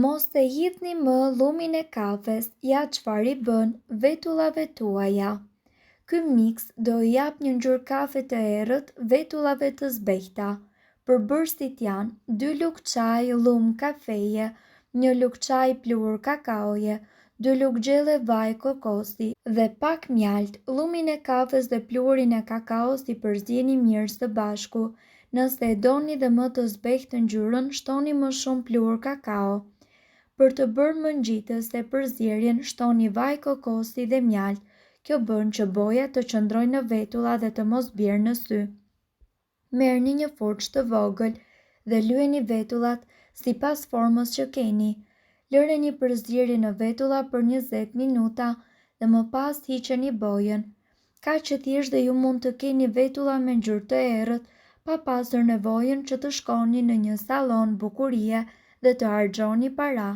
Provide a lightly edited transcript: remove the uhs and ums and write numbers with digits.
Mos të hidhni më lumin e kafes, ja çfarë i bën vetullave tuaja. Ky miks do i jap një ngjyrë kafe të errët vetullave të zbehta. Përbërësit janë 2 lugë çaj lum kafeje, 1 lugë çaj pluhur kakaoje, 2 lugë gjelle vaj kokosi dhe pak mjalt. Lumin e kafes dhe pluhurin e kakaos i përzjeni mirë së bashku. Nëse e doni dhe më të zbehtë ngjyrën, shtoni më shumë pluhur kakao. Për të bërë më ngjitëse përzierjen, shtoni vaj kokosi dhe mjalt. Kjo bën që boja të qëndrojë në vetulla dhe të mos bjerë në sy. Merrni një furçë të vogël dhe lyeni vetullat sipas formës që keni. Lëreni përzierjen në vetulla për 20 minuta dhe më pas hiqeni bojën. Kaq që thjesht dhe ju mund të keni vetulla me ngjyrë të errët, pa pasur nevojën që të shkoni në një sallon bukurie dhe të harxhoni para.